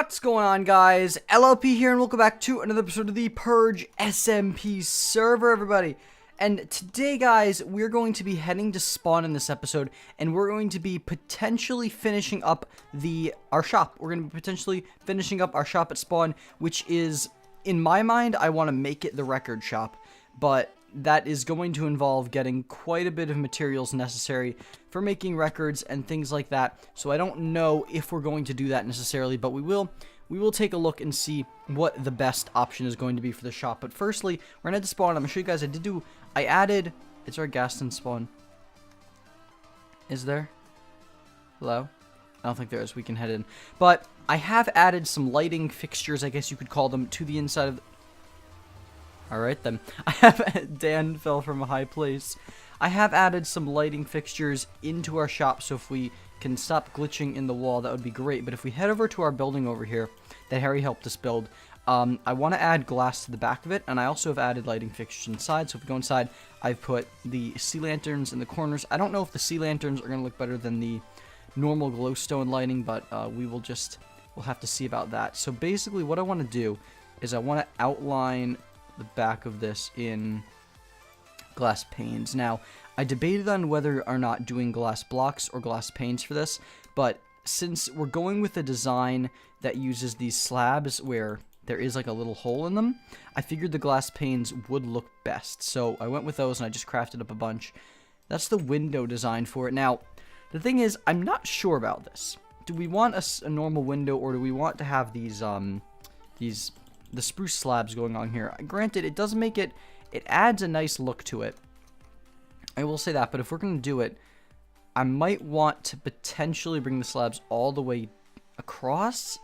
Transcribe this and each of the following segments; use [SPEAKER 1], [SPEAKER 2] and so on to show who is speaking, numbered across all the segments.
[SPEAKER 1] What's going on, guys? LLP here, and welcome back to another episode of the Purge SMP server, everybody. And today, guys, we're going to be heading to spawn in this episode, and we're going to be potentially finishing up our shop. We're going to be potentially finishing up our shop at spawn, which is, in my mind, I want to make it the record shop, but that is going to involve getting quite a bit of materials necessary for making records and things like that. So I don't know if we're going to do that necessarily, but we will take a look and see what the best option is going to be for the shop. But firstly, we're gonna head to spawn. I'm gonna show you guys. I added. Is there a gas in spawn? Is there? Hello? I don't think there is. We can head in. But I have added some lighting fixtures, I guess you could call them, to the inside of the... Alright then. Dan fell from a high place. I have added some lighting fixtures into our shop, so if we can stop glitching in the wall, that would be great. But if we head over to our building over here that Harry helped us build, I want to add glass to the back of it, and I also have added lighting fixtures inside. So if we go inside, I've put the sea lanterns in the corners. I don't know if the sea lanterns are going to look better than the normal glowstone lighting, but we'll have to see about that. So basically what I want to do is I want to outline the back of this in glass panes. Now, I debated on whether or not doing glass blocks or glass panes for this, but since we're going with a design that uses these slabs where there is like a little hole in them, I figured the glass panes would look best. So I went with those and I just crafted up a bunch. That's the window design for it. Now, the thing is, I'm not sure about this. Do we want a normal window, or do we want to have the spruce slabs going on here? Granted, it does make it adds a nice look to it. I will say that, but if we're going to do it, I might want to potentially bring the slabs all the way across.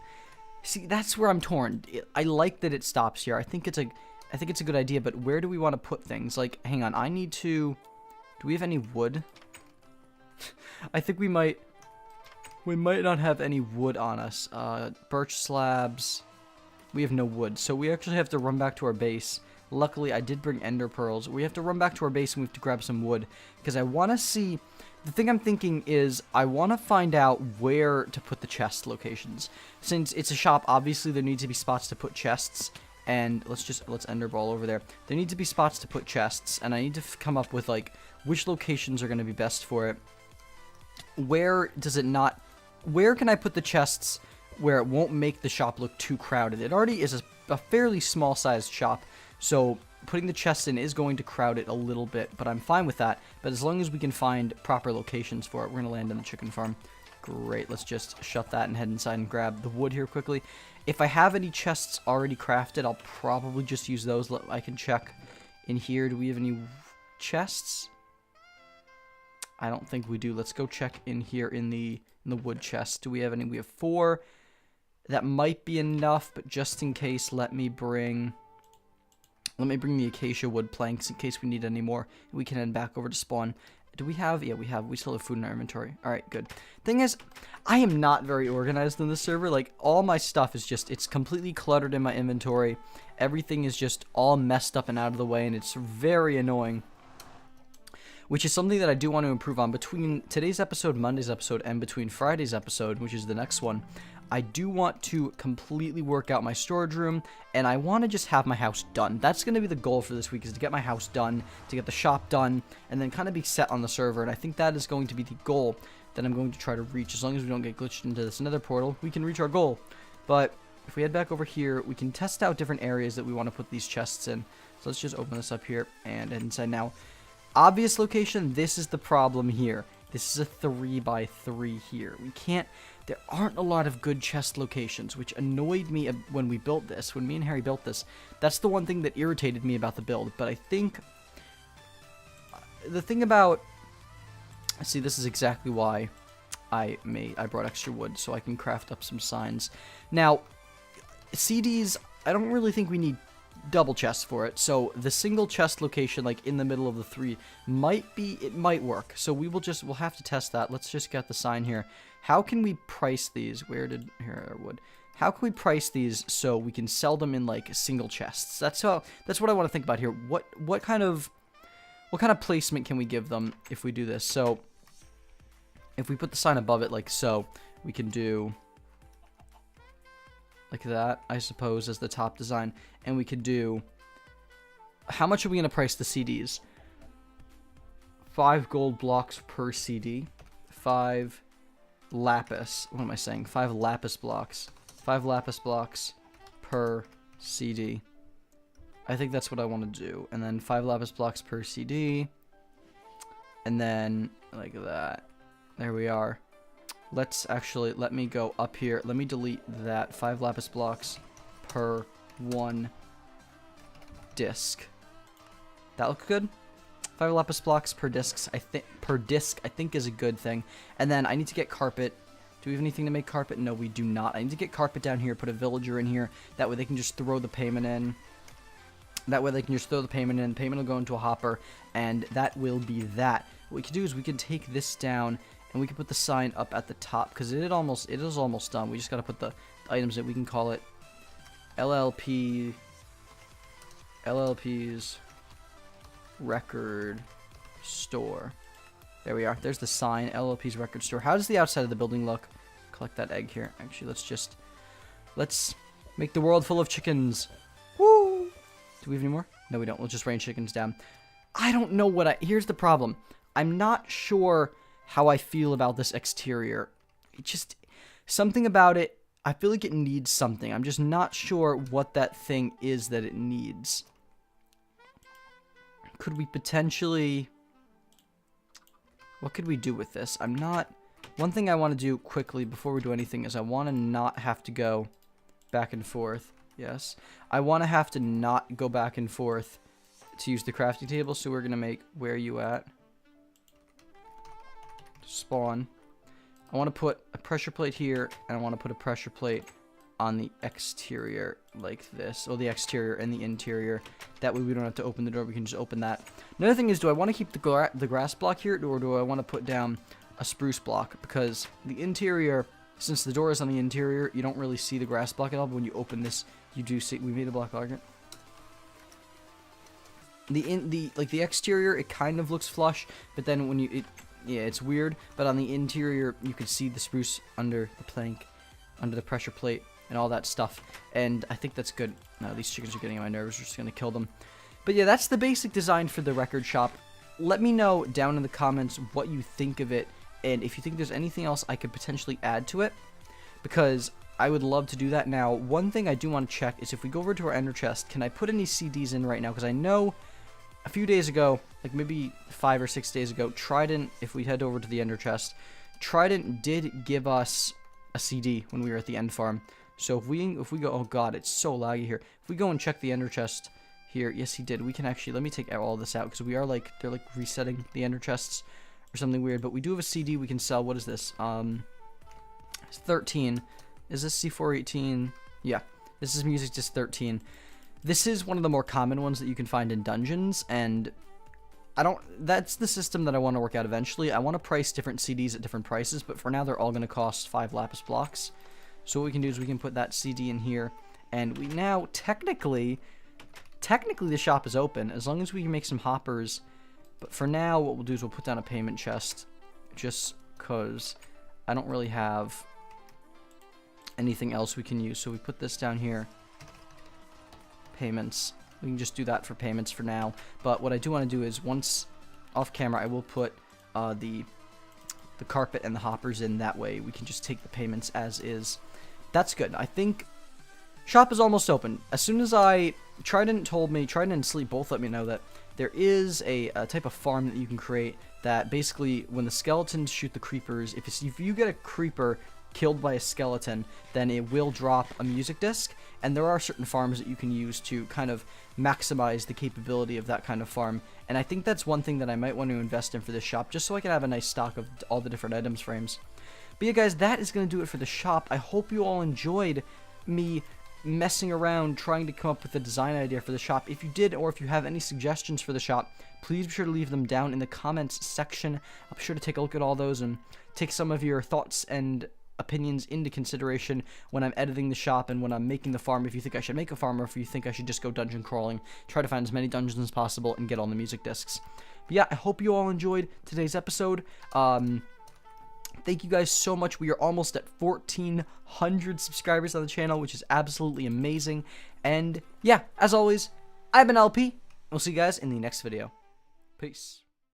[SPEAKER 1] See, that's where I'm torn. I like that it stops here. I think it's a good idea, but where do we want to put things? Like, hang on, do we have any wood? I think we might not have any wood on us. Birch slabs. We have no wood, so we actually have to run back to our base. Luckily, I did bring ender pearls. We have to run back to our base and we have to grab some wood, because I want to see... The thing I'm thinking is I want to find out where to put the chest locations. Since it's a shop, obviously there needs to be spots to put chests, and let's ender ball over there. There need to be spots to put chests, and I need to come up with, like, which locations are going to be best for it. Where can I put the chests where it won't make the shop look too crowded? It already is a fairly small-sized shop, so putting the chests in is going to crowd it a little bit, but I'm fine with that. But as long as we can find proper locations for it, we're going to land on the chicken farm. Great, let's just shut that and head inside and grab the wood here quickly. If I have any chests already crafted, I'll probably just use those. I can check in here. Do we have any chests? I don't think we do. Let's go check in here in the wood chest. Do we have any? We have 4. That might be enough, but just in case, let me bring the acacia wood planks in case we need any more. We can head back over to spawn. Do we have? Yeah, we still have food in our inventory. Alright, good. Thing is, I am not very organized in this server. Like, all my stuff is it's completely cluttered in my inventory. Everything is just all messed up and out of the way, and it's very annoying. Which is something that I do want to improve on. Between today's episode, Monday's episode, and between Friday's episode, which is the next one, I do want to completely work out my storage room, and I want to just have my house done. That's going to be the goal for this week, is to get my house done, to get the shop done, and then kind of be set on the server. And I think that is going to be the goal that I'm going to try to reach. As long as we don't get glitched into this nether portal, we can reach our goal. But if we head back over here, we can test out different areas that we want to put these chests in. So let's just open this up here and head inside now. Obvious location, this is the problem here. This is a 3x3 here. There aren't a lot of good chest locations, which annoyed me when we built this, when me and Harry built this. That's the one thing that irritated me about the build, but I think the thing about... See, this is exactly why I brought extra wood, so I can craft up some signs. Now, CDs, I don't really think we need double chests for it, so the single chest location, like in the middle of the 3, might work. So we'll have to test that. Let's just get the sign here. How can we price these? Here, wood. How can we price these so we can sell them in like single chests? That's what I want to think about here. What kind of placement can we give them if we do this? So if we put the sign above it like so, we can do like that, I suppose, as the top design. And we could do... How much are we going to price the CDs? 5 gold blocks per CD. 5 lapis. What am I saying? 5 lapis blocks. 5 lapis blocks per CD. I think that's what I want to do. And then 5 lapis blocks per CD. And then, like that. There we are. Let's actually, let me go up here. Let me delete that. 5 lapis blocks per 1 disc. That look good? 5 lapis blocks per disc, I think is a good thing. And then I need to get carpet. Do we have anything to make carpet? No, we do not. I need to get carpet down here, put a villager in here. That way they can just throw the payment in. Payment will go into a hopper, and that will be that. What we can do is we can take this down, and we can put the sign up at the top, because it is almost done. We just got to put the items in. We can call it LLP's Record Store. There we are. There's the sign, LLP's Record Store. How does the outside of the building look? Collect that egg here. Actually, let's make the world full of chickens. Woo! Do we have any more? No, we don't. We'll just rain chickens down. I don't know here's the problem. I'm not sure how I feel about this exterior. Something about it, I feel like it needs something. I'm just not sure what that thing is that it needs. Could we potentially... What could we do with this? One thing I want to do quickly before we do anything is I want to not have to go back and forth. Yes. I want to have to not go back and forth to use the crafting table, so we're going to make where are you at? Spawn. I want to put a pressure plate here, and I want to put a pressure plate on the exterior like this. Or the exterior and the interior. That way we don't have to open the door, we can just open that. Another thing is, do I want to keep the grass block here, or do I want to put down a spruce block? Because the interior, since the door is on the interior, you don't really see the grass block at all, but when you open this, you do see. We made a block larger. The exterior, it kind of looks flush, but then when yeah, it's weird. But on the interior, you can see the spruce under the plank, under the pressure plate, and all that stuff. And I think that's good. No, these chickens are getting on my nerves. We're just gonna kill them. But yeah, that's the basic design for the record shop. Let me know down in the comments what you think of it, and if you think there's anything else I could potentially add to it, because I would love to do that. Now, one thing I do want to check is if we go over to our ender chest, can I put any CDs in right now? Because I know a few days ago, like maybe 5 or 6 days ago, Trident, if we head over to the ender chest, Trident did give us a CD when we were at the end farm. So if we go, oh god, it's so laggy here. If we go and check the ender chest here, yes he did. We can actually, let me take all this out, because we are like, they're like resetting the ender chests or something weird. But we do have a CD we can sell. What is this? It's 13. Is this C418? Yeah, this is music disc 13. This is one of the more common ones that you can find in dungeons, and that's the system that I want to work out eventually. I want to price different CDs at different prices, but for now they're all going to cost 5 lapis blocks. So what we can do is we can put that CD in here, and we now, technically the shop is open, as long as we can make some hoppers. But for now, what we'll do is we'll put down a payment chest, just because I don't really have anything else we can use. So we put this down here. Payments. We can just do that for payments for now. But what I do want to do is, once off camera, I will put the carpet and the hoppers in. That way we can just take the payments as is. That's good. I think shop is almost open. As soon as Trident and Sleep both let me know that there is a type of farm that you can create that basically, when the skeletons shoot the creepers, if you get a creeper killed by a skeleton, then it will drop a music disc, and there are certain farms that you can use to kind of maximize the capability of that kind of farm. And I think that's one thing that I might want to invest in for this shop, just so I can have a nice stock of all the different items frames. But yeah guys, that is going to do it for the shop. I hope you all enjoyed me messing around trying to come up with a design idea for the shop. If you did, or if you have any suggestions for the shop, please be sure to leave them down in the comments section. I'll be sure to take a look at all those and take some of your thoughts and opinions into consideration when I'm editing the shop and when I'm making the farm. If you think I should make a farm, or if you think I should just go dungeon crawling, try to find as many dungeons as possible and get all the music discs. But yeah, I hope you all enjoyed today's episode. thank you guys so much. We are almost at 1,400 subscribers on the channel, which is absolutely amazing. And yeah, as always, I've been LP. We'll see you guys in the next video. Peace.